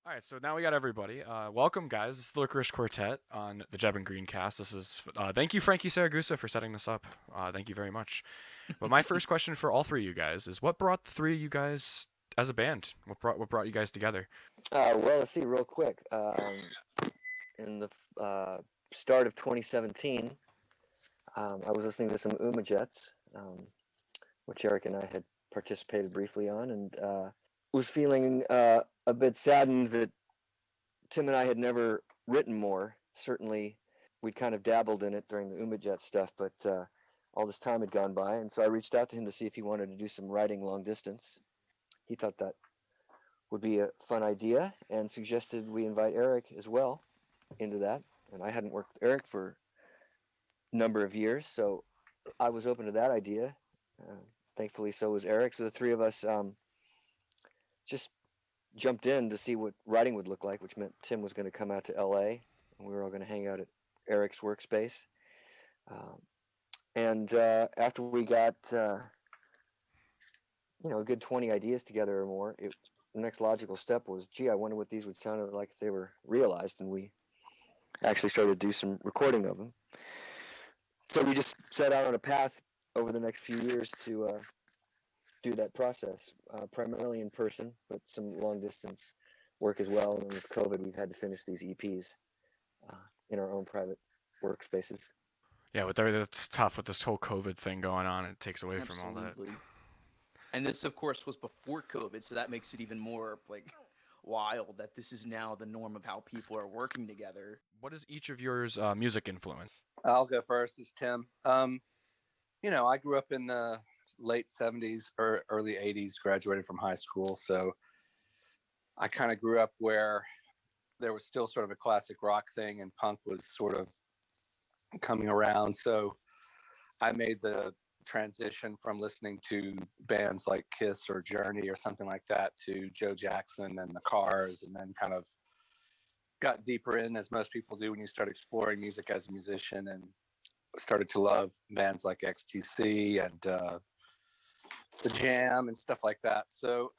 All right, so now we got everybody. Welcome, guys. This is the Lickerish Quartet on the Jebb Green Cast. This is thank you, Frankie Siragusa, for setting this up. Thank you very much. But my first question for all three of you guys is, what brought the three of you guys as a band? What brought you guys together? Well, let's see, real quick. In the start of 2017, I was listening to some Uma Jets, which Eric and I had participated briefly on, and was feeling a bit saddened that Tim and I had never written more. Certainly, we'd kind of dabbled in it during the Uma Jet stuff, but all this time had gone by, and so I reached out to him to see if he wanted to do some writing long distance. He thought that would be a fun idea and suggested we invite Eric as well into that. And I hadn't worked with Eric for a number of years, so I was open to that idea. Thankfully, so was Eric. So the three of us just jumped in to see what writing would look like, which meant Tim was going to come out to LA and we were all going to hang out at Eric's workspace. And after we got a good 20 ideas together or more, the next logical step was, gee, I wonder what these would sound like if they were realized, and we actually started to do some recording of them. So we just set out on a path over the next few years to do that process, primarily in person, but some long distance work as well. And with COVID, we've had to finish these EPs in our own private workspaces. Yeah, it's tough with this whole COVID thing going on. It takes away from all that. And this, of course, was before COVID, so that makes it even more wild that this is now the norm of how people are working together. What is each of yours music influence? I'll go first. It's Tim. I grew up in the late 70s or early 80s, graduated from high school. So I kind of grew up where there was still sort of a classic rock thing and punk was sort of coming around. So I made the transition from listening to bands like Kiss or Journey or something like that to Joe Jackson and the Cars, and then kind of got deeper in, as most people do when you start exploring music as a musician, and started to love bands like XTC and The Jam and stuff like that. So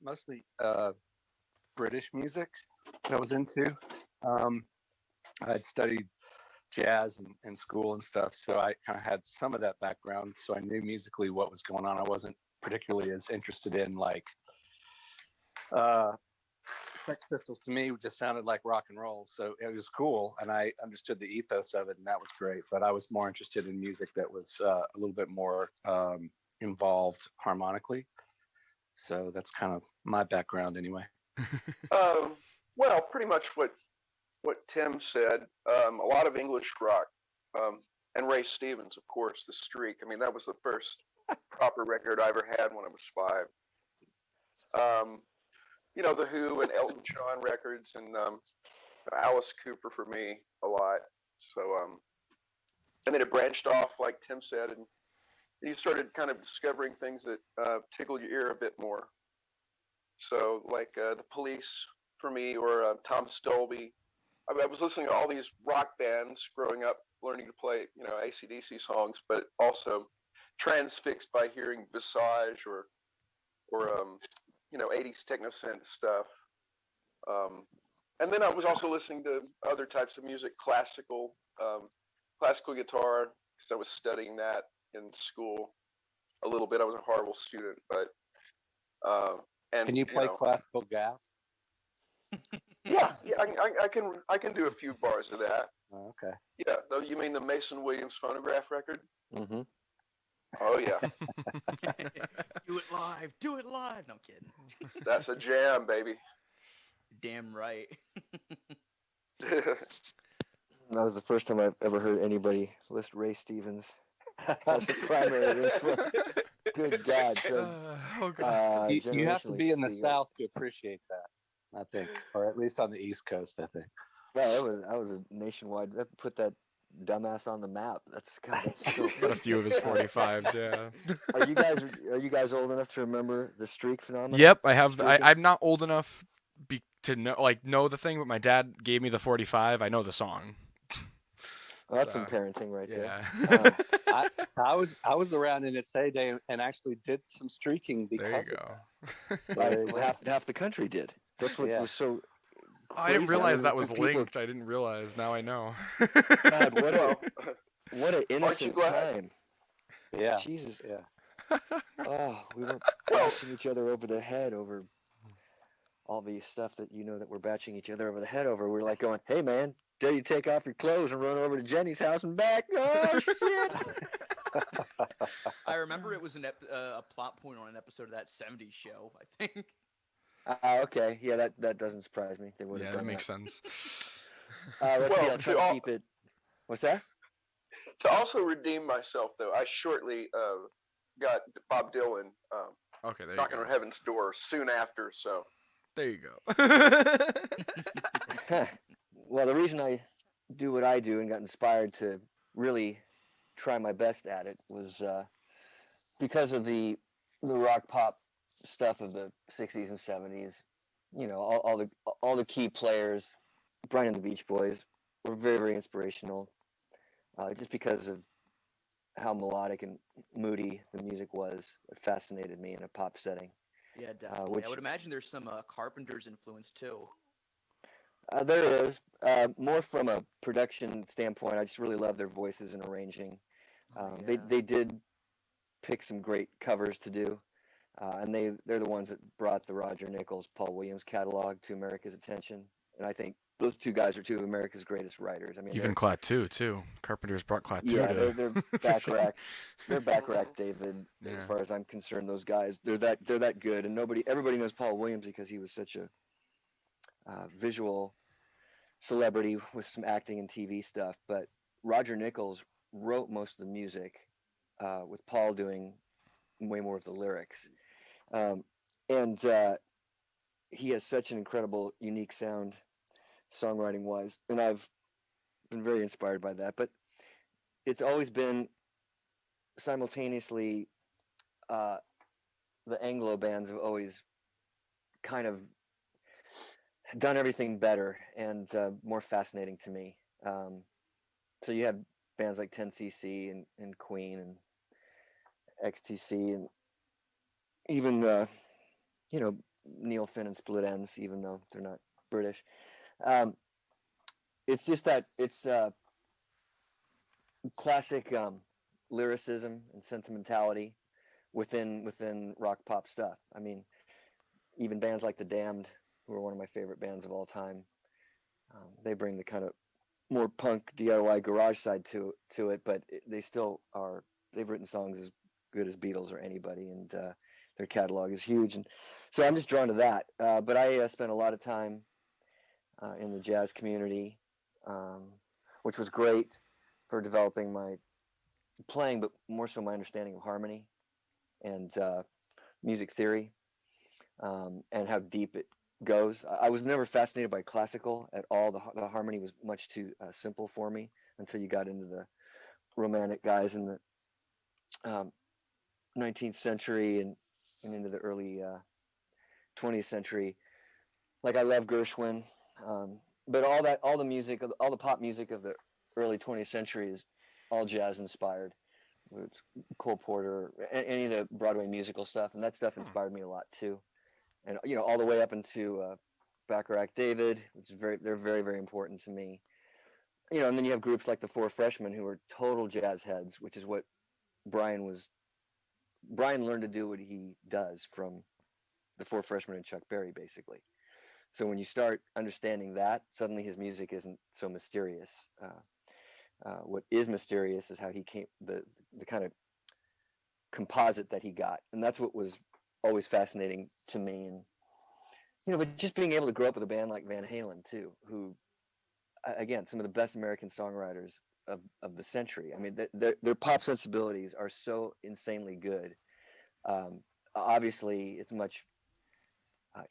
mostly British music that I was into. I'd studied jazz in school and stuff, so I kind of had some of that background, so I knew musically what was going on. I wasn't particularly as interested in Sex Pistols. To me, just sounded like rock and roll, so it was cool, and I understood the ethos of it, and that was great. But I was more interested in music that was a little bit more involved harmonically. So that's kind of my background anyway. Well, pretty much what Tim said. A lot of English rock, and Ray Stevens, of course, The Streak. I mean, that was the first proper record I ever had when I was 5. The Who and Elton John records, and Alice Cooper for me a lot. So, and then it branched off, like Tim said, and you started kind of discovering things that tickled your ear a bit more. So, like the Police for me, or Tom Stolby. I was listening to all these rock bands growing up, learning to play, AC/DC songs, but also transfixed by hearing Visage or 80s techno synth stuff. And then I was also listening to other types of music, classical guitar, because I was studying that in school a little bit. I was a horrible student, but and can you play classical gas? Yeah, I can do a few bars of that. Oh, okay. Yeah, though, you mean the Mason Williams phonograph record? Mm-hmm. Oh yeah. Do it live. No, I'm kidding. That's a jam, baby. Damn right. That was the first time I've ever heard anybody list Ray Stevens as a primary influence. Good God. So, you have to be in the South to appreciate that, I think, or at least on the East Coast, I think. Well, that was a nationwide. That put that dumbass on the map. That's so Got a few of his 45s, yeah. Are you guys old enough to remember the Streak phenomenon? Yep, I have. I'm not old enough to know the thing, but my dad gave me the 45. I know the song. Well, that's some parenting right there. I was around in its heyday and actually did some streaking because there you go. Half the country did. That's what was so I didn't crazy. realize I that mean, was people, linked. I didn't realize. Now I know. God, Well, what an aren't you innocent glad? time. Yeah, Jesus. yeah. Oh, we weren't Well, bashing each other over the head over all the stuff that that we're bashing each other over the head over. We're like going, hey man, dare you take off your clothes and run over to Jenny's house and back? Oh shit! I remember it was a plot point on an episode of that '70s show. I think. Okay, yeah, that doesn't surprise me. They would have Yeah, that done makes that. sense. Let's see. well, I'll try to keep it. What's that? to also redeem myself though, I shortly got Bob Dylan Okay, there you knocking go. on heaven's door soon after. So There you go. Well, the reason I do what I do and got inspired to really try my best at it was because of the rock pop stuff of the '60s and '70s. All the key players, Brian and the Beach Boys, were very very inspirational. Just because of how melodic and moody the music was, it fascinated me in a pop setting. Yeah, definitely. Which I would imagine there's some Carpenter's influence too. there is more from a production standpoint. I just really love their voices and arranging. Yeah. They did pick some great covers to do, and they're the ones that brought the Roger Nichols, Paul Williams catalog to America's attention. And I think those two guys are two of America's greatest writers. I mean, Even Clat 2 too. Carpenter's brought Clat 2 yeah, to. they're Bacharach, they're Bacharach David. Yeah. As far as I'm concerned, those guys they're that good, and everybody knows Paul Williams because he was such a visual celebrity with some acting and TV stuff. But Roger Nichols wrote most of the music, with Paul doing way more of the lyrics. And he has such an incredible, unique sound, songwriting wise, and I've been very inspired by that. But it's always been simultaneously, uh, the Anglo bands have always kind of done everything better and more fascinating to me. So you have bands like 10cc and Queen and XTC and even Neil Finn and Split Ends, even though they're not British. Um, it's just that it's classic lyricism and sentimentality within rock pop stuff. I mean, even bands like The Damned, who are one of my favorite bands of all time, they bring the kind of more punk DIY garage side to it, but they still are. They've written songs as good as Beatles or anybody, and their catalog is huge. And so I'm just drawn to that. But I spent a lot of time in the jazz community, which was great for developing my playing, but more so my understanding of harmony and music theory, and how deep it goes. I was never fascinated by classical at all. The harmony was much too simple for me until you got into the romantic guys in the 19th century and into the early 20th century. Like I love Gershwin, but all the music, all the pop music of the early 20th century is all jazz inspired. It's Cole Porter, any of the Broadway musical stuff, and that stuff inspired me a lot too. And all the way up into Bacharach David, which is they're very very important to me. And then you have groups like the Four Freshmen who are total jazz heads, which is what Brian was. Brian learned to do what he does from the Four Freshmen and Chuck Berry, basically. So when you start understanding that, suddenly his music isn't so mysterious. What is mysterious is how he came, the kind of composite that he got, and that's what was always fascinating to me. And but just being able to grow up with a band like Van Halen too, who, again, some of the best American songwriters of the century. I mean, their pop sensibilities are so insanely good. Obviously, it's much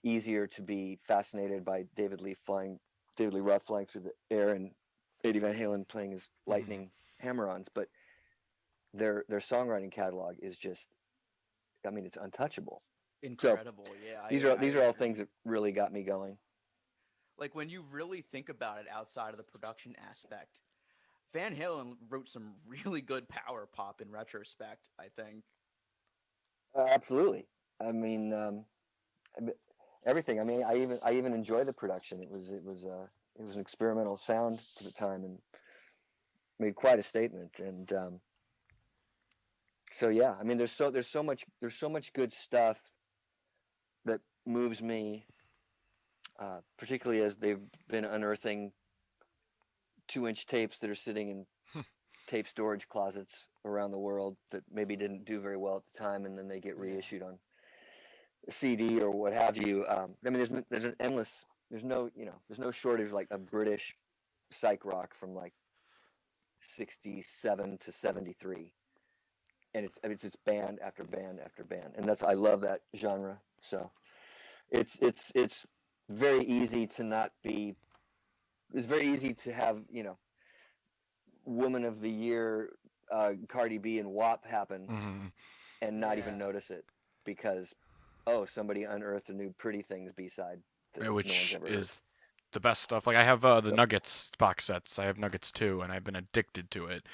easier to be fascinated by David Lee Roth flying through the air, and Eddie Van Halen playing his lightning hammer-ons, but their songwriting catalog is just, I mean, it's untouchable. Incredible, so yeah. These are all things that really got me going. Like when you really think about it outside of the production aspect, Van Halen wrote some really good power pop in retrospect, I think. Absolutely. I mean, everything. I mean, I even enjoy the production. It was an experimental sound for the time and made quite a statement. And so yeah, I mean, there's so much good stuff that moves me, particularly as they've been unearthing 2-inch tapes that are sitting in tape storage closets around the world that maybe didn't do very well at the time, and then they get reissued on CD or what have you. I mean, there's an endless. There's no shortage like a British psych rock from like 67 to 73, and it's band after band after band, and I love that genre. So it's very easy to not be. It's very easy to have Woman of the Year, Cardi B and WAP happen, and not even notice it because somebody unearthed a new Pretty Things B-side that no which one's ever heard. is the best stuff. Like I have the Nuggets box sets. I have Nuggets 2, and I've been addicted to it,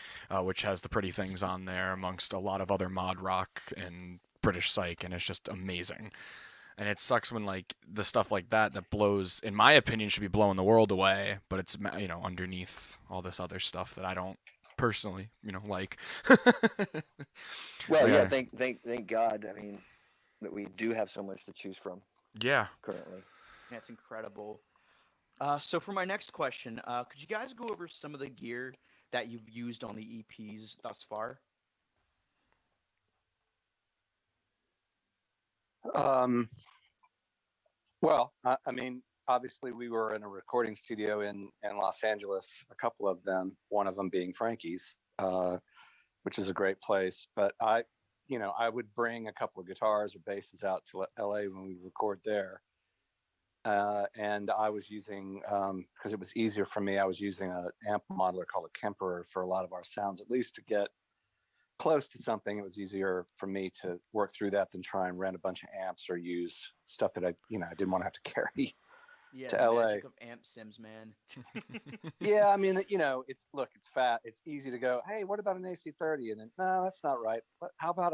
which has the Pretty Things on there amongst a lot of other mod rock and British psych, and it's just amazing. And it sucks when like the stuff like that blows, in my opinion, should be blowing the world away, but it's underneath all this other stuff that I don't personally like. Well, yeah, thank God. I mean, that we do have so much to choose from. Yeah. Currently. That's incredible. So for my next question, could you guys go over some of the gear that you've used on the EPs thus far? Well, I mean, obviously we were in a recording studio in Los Angeles, a couple of them, one of them being Frankie's, which is a great place. But I would bring a couple of guitars or basses out to LA when we record there. And I was using, because it was easier for me, I was using an amp modeler called a Kemperer for a lot of our sounds, at least to get close to something. It was easier for me to work through that than try and rent a bunch of amps or use stuff that I didn't want to have to carry to LA. Magic of amp sims, man. Yeah, I mean, it's fat. It's easy to go, hey, what about an AC30? And then, no, that's not right. How about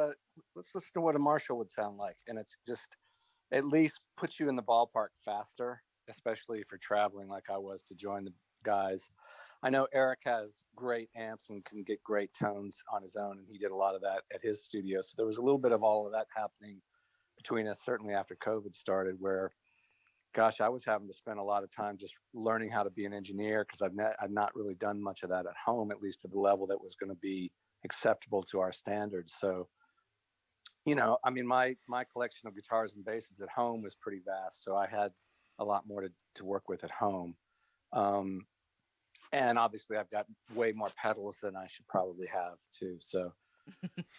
let's listen to what a Marshall would sound like. And it's just, at least puts you in the ballpark faster, especially if you're traveling like I was to join the guys. I know Eric has great amps and can get great tones on his own, and he did a lot of that at his studio. So there was a little bit of all of that happening between us, certainly after COVID started, where, gosh, I was having to spend a lot of time just learning how to be an engineer because I've not really done much of that at home, at least to the level that was going to be acceptable to our standards. So, I mean, my collection of guitars and basses at home was pretty vast, so I had a lot more to work with at home. And obviously I've got way more pedals than I should probably have too. So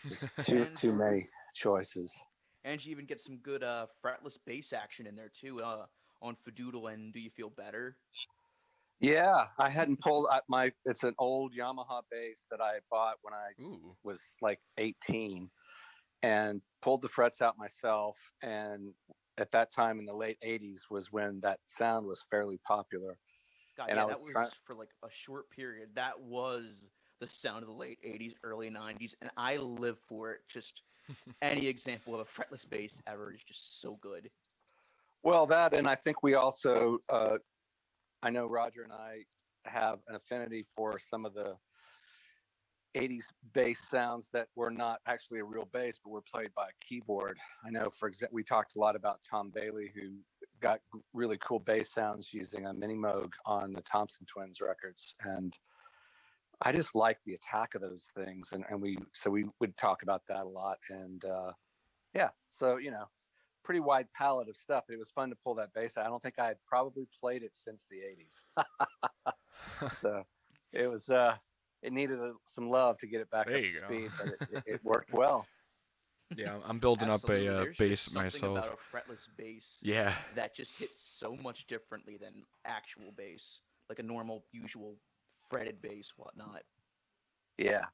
just too many choices. And you even get some good fretless bass action in there too, on Fadoodle and Do You Feel Better? Yeah, I hadn't pulled it's an old Yamaha bass that I bought when I was like 18 and pulled the frets out myself. And at that time in the late 80s was when that sound was fairly popular. God, and that was for like a short period. That was the sound of the late 80s, early 90s, and I live for it. Just any example of a fretless bass ever is just so good. Well, that, and I think we also, I know Roger and I have an affinity for some of the 80s bass sounds that were not actually a real bass, but were played by a keyboard. I know, for example, we talked a lot about Tom Bailey, who got really cool bass sounds using a Mini Moog on the Thompson Twins records. And I just like the attack of those things. And we would talk about that a lot. And yeah, so, pretty wide palette of stuff. It was fun to pull that bass out. I don't think I had probably played it since the 80s. So it was, it needed some love to get it back up to speed, but it worked well. Yeah, I'm building up a bass myself. Something about a fretless bass, that just hits so much differently than actual bass, like a normal, usual fretted bass, whatnot. Yeah.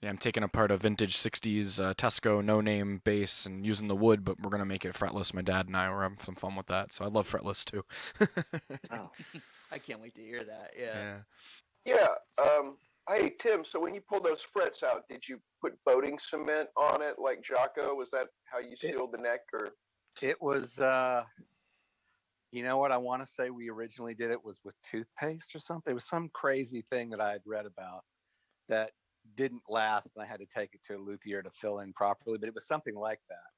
Yeah, I'm taking apart a vintage 60s Tesco no-name bass and using the wood, but we're going to make it fretless. My dad and I were having some fun with that, so I love fretless too. Oh. I can't wait to hear that. Yeah. Hey, Tim, so when you pulled those frets out, did you put boating cement on it like Jocko? Was that how you sealed the neck? Or it was You know what? I want to say we originally did it was with toothpaste or something. It was some crazy thing that I had read about that didn't last, and I had to take it to a luthier to fill in properly. But it was something like that.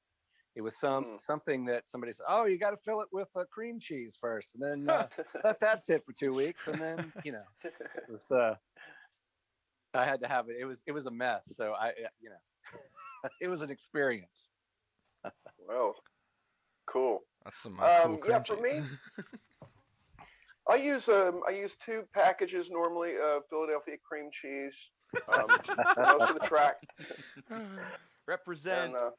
It was something that somebody said, "Oh, you got to fill it with cream cheese first, and then let that sit for 2 weeks, and then it was." I had to have it. It was a mess. So it was an experience. Well, cool. That's some cool cream Yeah, cheese. for me, I use 2 packages normally of Philadelphia cream cheese for most of the track. Represent. And,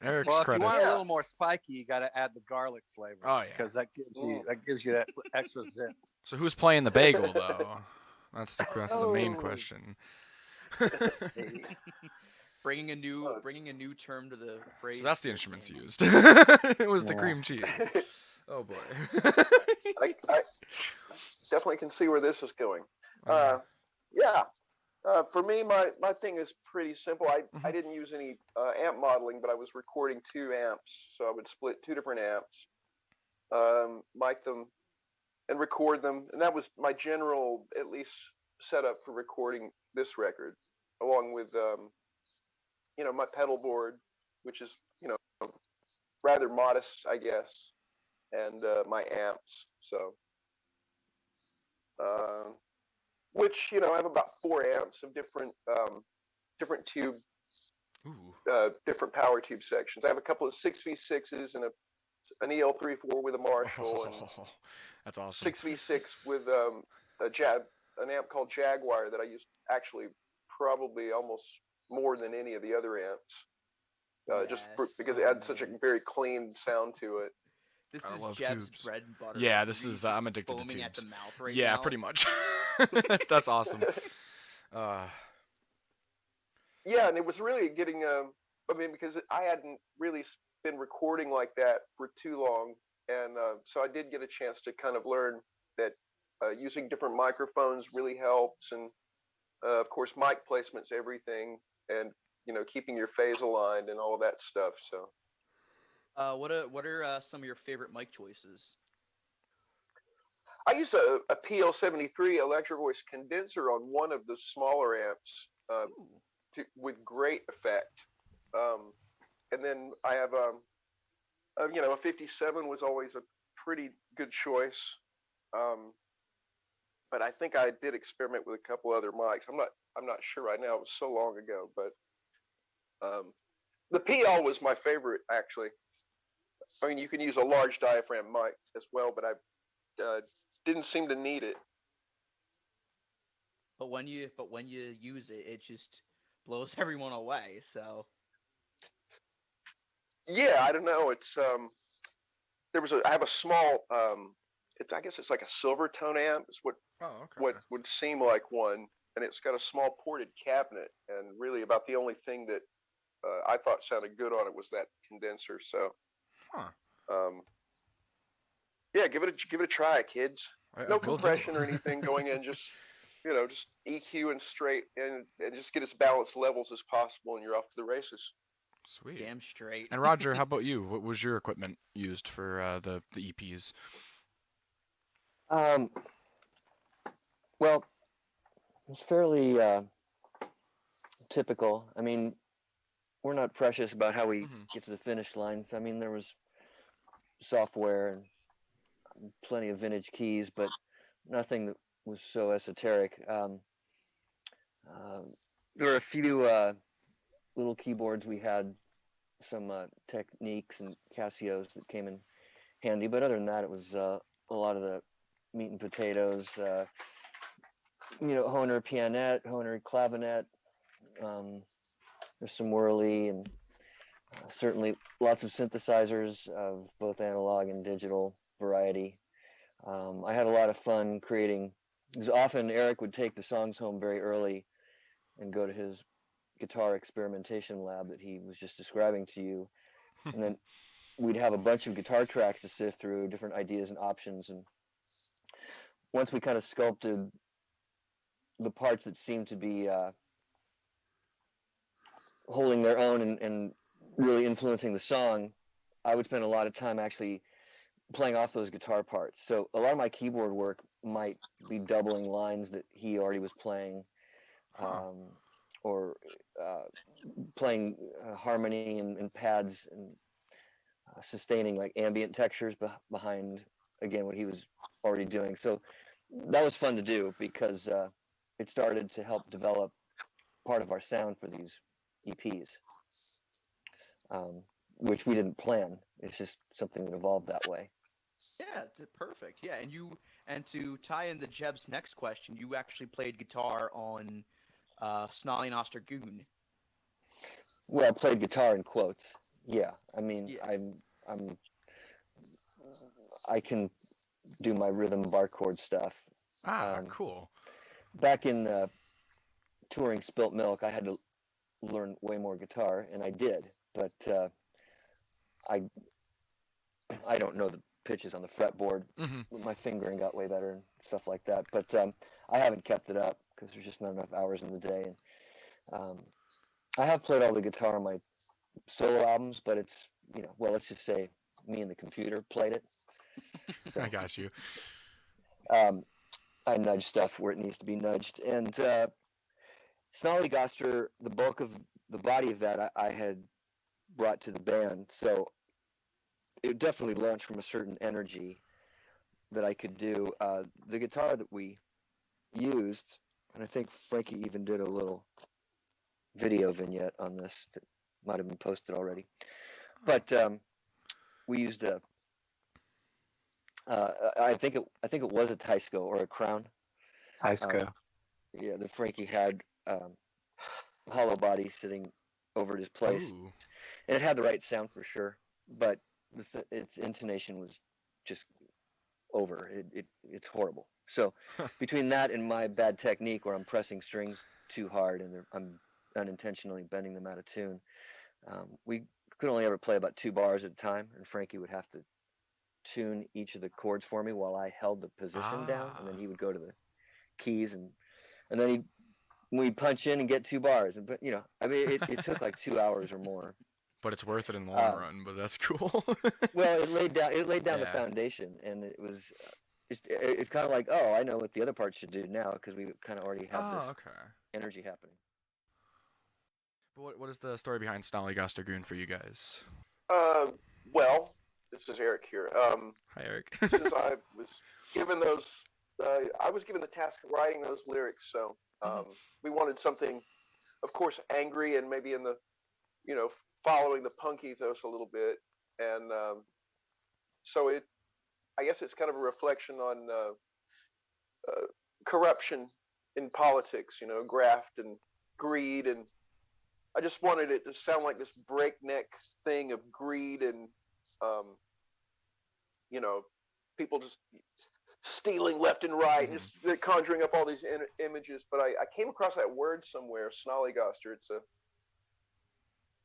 Eric's Well, if credits. you want a little more spiky, you got to add the garlic flavor. Oh, yeah. Because that gives you that extra zip. So who's playing the bagel though? That's the main question. Bringing a new term to the phrase. So that's the instruments used. It was the Yeah. cream cheese. Oh boy. I definitely can see where this is going. Yeah. For me, my thing is pretty simple. I didn't use any amp modeling, but I was recording 2 amps. So I would split 2 different amps, mic them, and record them. And that was my general, at least, setup for recording this record, along with, my pedal board, which is, rather modest, I guess, and my amps. So, which I have about 4 amps of different tube, different power tube sections. I have a couple of 6v6s and an EL34 with a Marshall, and that's awesome. 6v6 with an amp called Jaguar that I use actually probably almost more than any of the other amps, because it had such a very clean sound to it. This I is love Jebb's tubes. bread and butter. Yeah, this is I'm addicted to tubes. At the mouth right yeah, now. pretty much. that's awesome. Yeah, and it was really getting because I hadn't really been recording like that for too long, and so I did get a chance to kind of learn that using different microphones really helps, and of course mic placement's everything, and keeping your phase aligned and all of that stuff. So what are some of your favorite mic choices? I use a PL73 electro voice condenser on one of the smaller amps with great effect. And then I have a 57 was always a pretty good choice. But I think I did experiment with a couple other mics. I'm not sure right now. It was so long ago, but the PL was my favorite actually. I mean, you can use a large diaphragm mic as well, but I didn't seem to need it. But when you use it, it just blows everyone away. So yeah, I don't know. It's I have a small I guess it's like a Silvertone amp. It's what would seem like one, and it's got a small ported cabinet, and really about the only thing that I thought sounded good on it was that condenser. So yeah, give it a try, kids. No compression or anything going in, just just EQ and straight, and just get as balanced levels as possible, and you're off to the races. Sweet. Damn straight. And Roger, how about you? What was your equipment used for the EPs? Well, it's fairly typical. I mean, we're not precious about how we get to the finish line. So, I mean, there was software and plenty of vintage keys, but nothing that was so esoteric. There were a few little keyboards. We had some techniques and Casios that came in handy, but other than that, it was a lot of the meat and potatoes. Hohner pianette, Hohner clavinet. There's some Whirly, and certainly lots of synthesizers of both analog and digital variety. I had a lot of fun creating, because often Eric would take the songs home very early and go to his guitar experimentation lab that he was just describing to you. And then we'd have a bunch of guitar tracks to sift through, different ideas and options. And once we kind of sculpted the parts that seemed to be holding their own and really influencing the song, I would spend a lot of time actually playing off those guitar parts. So a lot of my keyboard work might be doubling lines that he already was playing, Huh. or playing harmony and pads and sustaining like ambient textures behind again what he was already doing. So that was fun to do because it started to help develop part of our sound for these EPs, which we didn't plan. It's just something that evolved that way. Yeah, perfect. Yeah, and to tie in the Jebb's next question, you actually played guitar on Snolly Noster Goon. Well, I played guitar in quotes. Yeah, I mean, Yeah. I can do my rhythm bar chord stuff. Ah, cool. Back in touring Spilt Milk, I had to learn way more guitar, and I did. But I I don't know the pitches on the fretboard. Hmm. My fingering got way better and stuff like that. But I haven't kept it up because there's just not enough hours in the day. And I have played all the guitar on my solo albums, but it's, well, let's just say me and the computer played it. So I got you. I nudge stuff where it needs to be nudged. And Snollygoster, the bulk of the body of that I had brought to the band. So it definitely launched from a certain energy that I could do. The guitar that we used, and I think Frankie even did a little video vignette on this that might have been posted already. But we used a, I think it was a Teisco or a Crown. Teisco. Yeah, that Frankie had hollow body sitting over at his place, Ooh. and it had the right sound for sure, but its intonation was just over. It's horrible. So between that and my bad technique, where I'm pressing strings too hard and I'm unintentionally bending them out of tune, we could only ever play about 2 bars at a time, and Frankie would have to tune each of the chords for me while I held the position down, and then he would go to the keys, and then we'd punch in and get 2 bars. But I mean, it took like 2 hours or more. But it's worth it in the long run. But that's cool. Well, it laid down the Yeah. foundation, and it was it's kind of like, oh, I know what the other parts should do now because we kind of already have this Okay. energy happening. But what is the story behind Snollygoster Goon for you guys? Well, this is Eric here. Hi, Eric. Since I was given the task of writing those lyrics, so we wanted something, of course, angry and maybe in the, following the punk ethos a little bit, and so I guess it's kind of a reflection on corruption in politics, graft and greed, and I just wanted it to sound like this breakneck thing of greed and people just stealing left and right, and just conjuring up all these images. But I came across that word somewhere, snollygoster.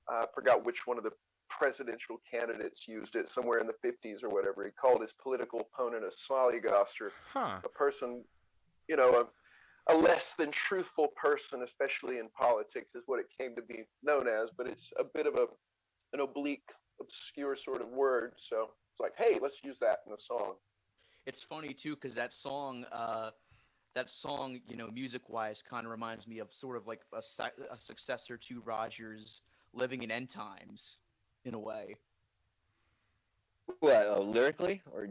I forgot which one of the presidential candidates used it, somewhere in the 50s or whatever. He called his political opponent a snollygoster, Huh. a person, a less than truthful person, especially in politics, is what it came to be known as. But it's a bit of an oblique, obscure sort of word. So it's like, hey, let's use that in a song. It's funny too because that song, music-wise, kind of reminds me of sort of like a successor to Rogers' "Living in End Times," in a way. What, lyrically or?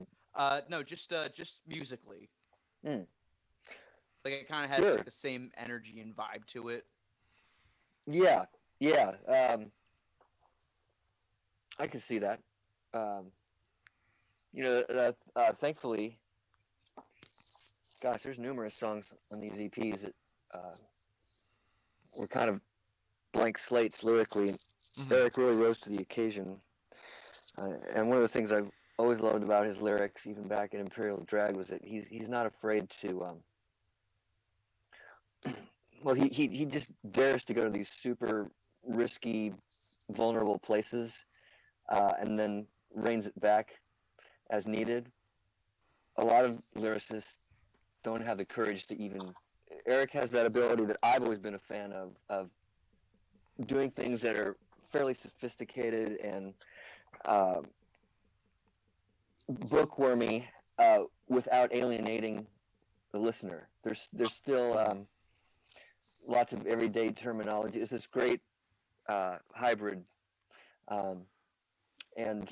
No, just musically. Mm. Like it kind of has Sure. like the same energy and vibe to it. Yeah. I can see that. Thankfully, gosh, there's numerous songs on these EPs that were kind of blank slates lyrically. Eric really rose to the occasion. And one of the things I've always loved about his lyrics, even back in Imperial Drag, was that he's not afraid to. Well, he just dares to go to these super risky, vulnerable places, and then reins it back as needed. A lot of lyricists don't have the courage to even. Eric has that ability that I've always been a fan of doing things that are fairly sophisticated and bookwormy without alienating the listener. There's still lots of everyday terminology. It's this great hybrid, um, and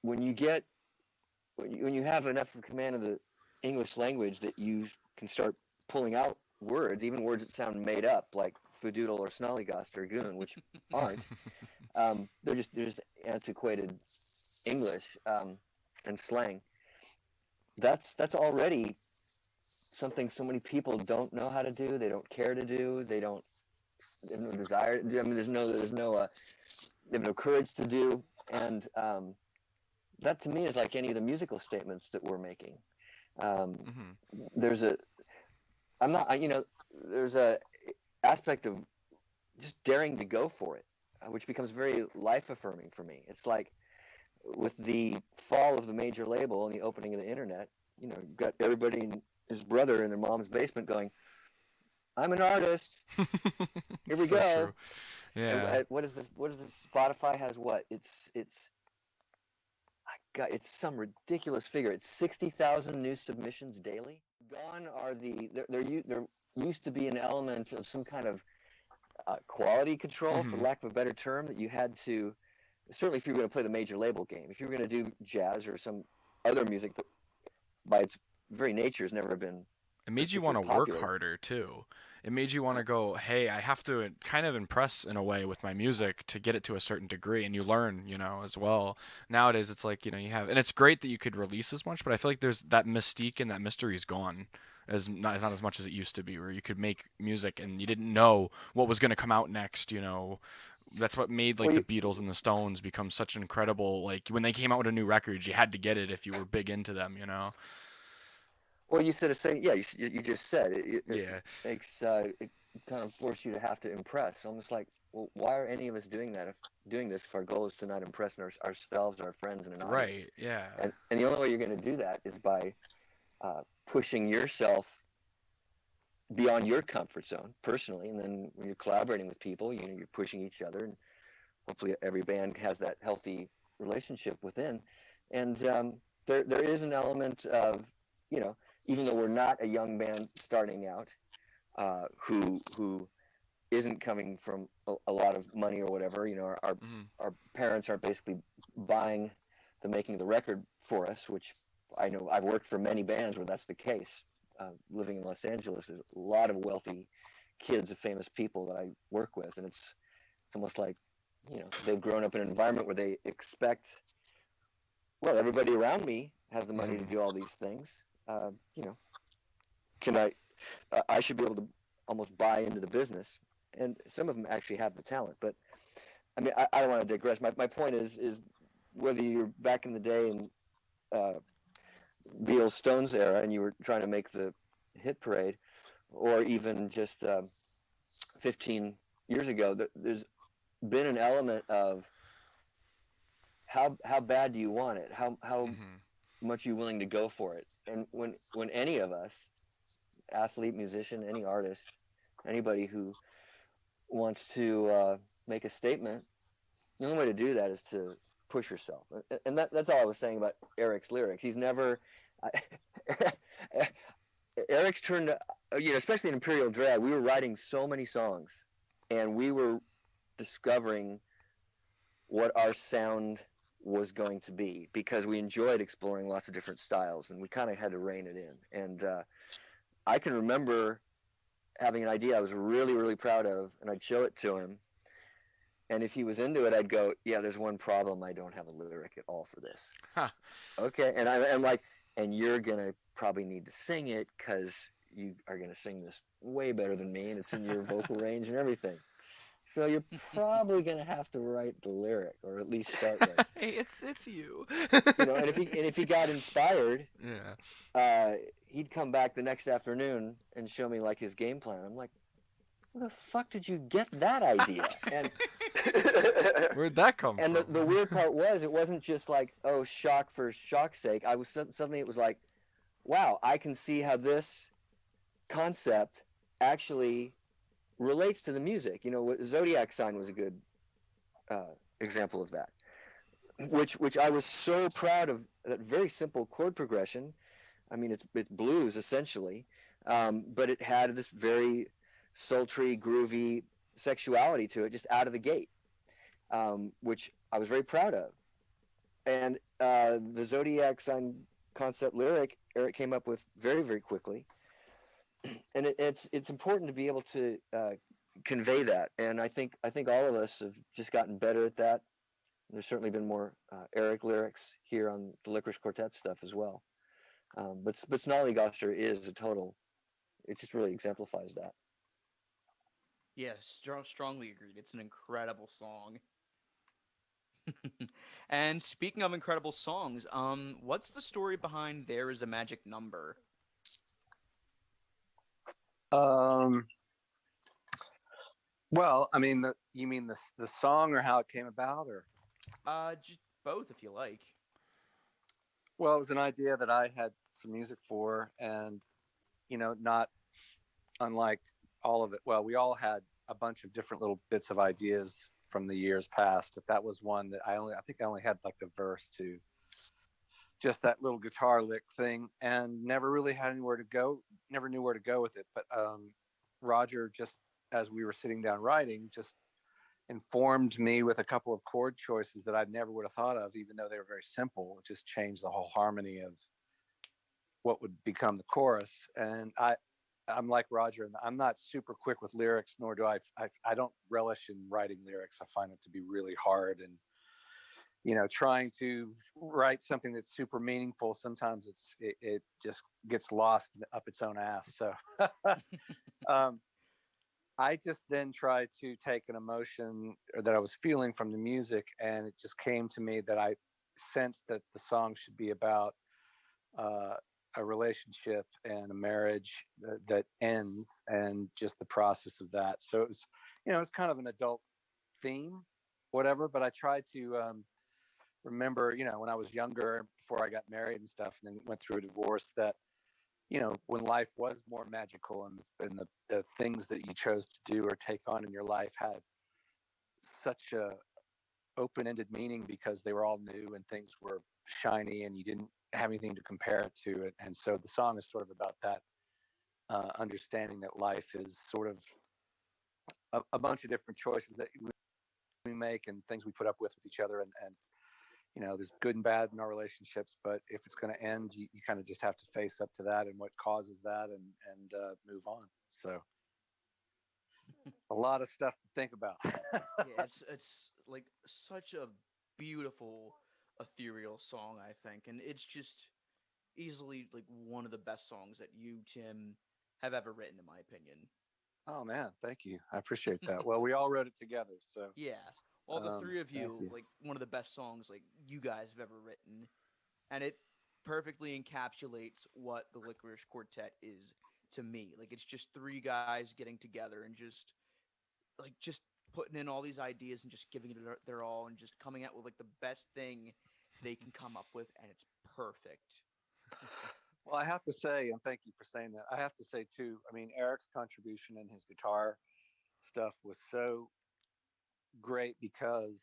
when you have enough of command of the English language that you can start pulling out words, even words that sound made up, like fadoodle or snollygost or goon, which aren't. They're just antiquated English and slang. That's already something so many people don't know how to do. They don't care to do. They have no desire. I mean, there's no they have no courage to do. And that to me is like any of the musical statements that we're making. There's a I'm not you know there's a aspect of just daring to go for it, which becomes very life affirming for me. It's like with the fall of the major label and the opening of the internet, you've got everybody and his brother in their mom's basement going, "I'm an artist. Here we So go." true. Yeah. And what is the Spotify has what? It's it's some ridiculous figure. It's 60,000 new submissions daily. Gone are there used to be an element of some kind of quality control, for lack of a better term, that you had to, certainly if you were going to play the major label game, if you were going to do jazz or some other music that by its very nature has never been It made you want to work harder too. It made you want to go, hey, I have to kind of impress in a way with my music to get it to a certain degree, and you learn, as well. Nowadays, it's like, you have, and it's great that you could release as much, but I feel like there's that mystique and that mystery is gone. It's not as much as it used to be, where you could make music and you didn't know what was going to come out next. That's what made like the Beatles and the Stones become such incredible. Like when they came out with a new record, you had to get it if you were big into them. Well, you said the same. Yeah, you just said it. Yeah. Makes it kind of force you to have to impress. Almost like, well, why are any of us doing this if our goal is to not impress ourselves, our friends, and an audience? Right. Yeah. And the only way you're going to do that is by pushing yourself beyond your comfort zone personally, and then when you're collaborating with people, you're pushing each other, and hopefully every band has that healthy relationship within. And there is an element of, even though we're not a young band starting out, who isn't coming from a lot of money or whatever, our parents aren't basically buying the making of the record for us, which I know I've worked for many bands where that's the case. Living in Los Angeles, there's a lot of wealthy kids of famous people that I work with, and it's almost like, they've grown up in an environment where they expect, well, everybody around me has the money to do all these things. I should be able to almost buy into the business, and some of them actually have the talent. But I mean, I don't want to digress. My point is whether you're back in the day in Beatles Stones era and you were trying to make the hit parade, or even just 15 years ago, there's been an element of how bad do you want it? How much are you willing to go for it? And when any of us, athlete, musician, any artist, anybody who wants to make a statement, the only way to do that is to push yourself. And that's all I was saying about Eric's lyrics. He's never Eric's turned, especially in Imperial Drag, we were writing so many songs, and we were discovering what our sound was going to be, because we enjoyed exploring lots of different styles, and we kind of had to rein it in. And I can remember having an idea I was really, really proud of, and I'd show it to him. And if he was into it, I'd go, yeah, there's one problem. I don't have a lyric at all for this. Huh. Okay. And I'm like, and you're going to probably need to sing it because you are going to sing this way better than me, and it's in your vocal range and everything. So you're probably going to have to write the lyric, or at least start with. Hey, it's you. And if he got inspired, yeah, he'd come back the next afternoon and show me like his game plan. I'm like, where the fuck did you get that idea? And where'd that come and from? the weird part was, it wasn't just like, oh, shock for shock's sake. I was something that was like, wow, I can see how this concept actually relates to the music. Zodiac Sign was a good example of that. which I was so proud of, that very simple chord progression. I mean, it's blues essentially, but it had this very sultry, groovy sexuality to it just out of the gate, which I was very proud of. And the Zodiac sign concept lyric Eric came up with very, very quickly, and it's important to be able to convey that. And I think all of us have just gotten better at that. There's certainly been more Eric lyrics here on the Lickerish Quartet stuff as well. But Snollygoster is a total. It just really exemplifies that. Yeah, strongly agreed. It's an incredible song. And speaking of incredible songs, what's the story behind "There Is a Magic Number"? Um, well, I mean, you mean the song or how it came about, or? Just both if you like. Well, it was an idea that I had some music for, and not unlike all of it. Well, we all had a bunch of different little bits of ideas from the years past, but that was one that I think I only had like the verse to, just that little guitar lick thing, and never really had anywhere to go. Never knew where to go with it. But Roger, just as we were sitting down writing, just informed me with a couple of chord choices that I never would have thought of, even though they were very simple. It just changed the whole harmony of what would become the chorus. And I'm like Roger, and I'm not super quick with lyrics, nor do I don't relish in writing lyrics. I find it to be really hard, and trying to write something that's super meaningful, sometimes it just gets lost up its own ass. So um, I just then tried to take an emotion that I was feeling from the music, and it just came to me that I sensed that the song should be about uh, a relationship and a marriage that ends, and just the process of that. So it's kind of an adult theme, whatever. But I tried to remember, when I was younger, before I got married and stuff, and then went through a divorce, that when life was more magical, and the things that you chose to do or take on in your life had such a open-ended meaning, because they were all new and things were shiny and you didn't have anything to compare it to. And so the song is sort of about that, understanding that life is sort of a bunch of different choices that we make, and things we put up with each other, and there's good and bad in our relationships, but if it's going to end, you kind of just have to face up to that and what causes that, and move on. So a lot of stuff to think about. Yeah, it's like such a beautiful ethereal song, I think, and it's just easily like one of the best songs that you, Tim, have ever written, in my opinion. Oh man, thank you. I appreciate that. Well, we all wrote it together, so Yeah, all the three of thank you, you. like one of the best songs like you guys have ever written, and it perfectly encapsulates what the Lickerish Quartet is to me. Like it's just three guys getting together and just putting in all these ideas and just giving it their all and just coming out with like the best thing they can come up with, and it's perfect. Well, I have to say, and thank you for saying that. I have to say too, I mean, Eric's contribution and his guitar stuff was so great, because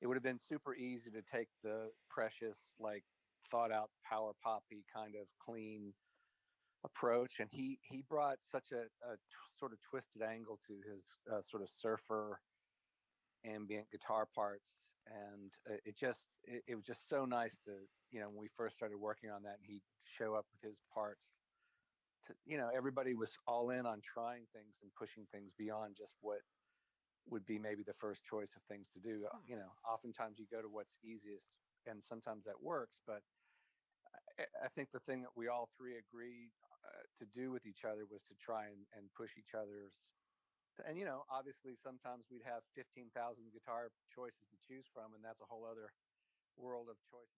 it would have been super easy to take the precious, like, thought out power poppy kind of clean approach, and he brought such a sort of twisted angle to his sort of surfer ambient guitar parts. And it was just so nice to, when we first started working on that, and he'd show up with his parts to, everybody was all in on trying things and pushing things beyond just what would be maybe the first choice of things to do. Oftentimes you go to what's easiest, and sometimes that works, but I think the thing that we all three agreed to do with each other was to try and push each other's. And obviously, sometimes we'd have 15,000 guitar choices to choose from, and that's a whole other world of choices.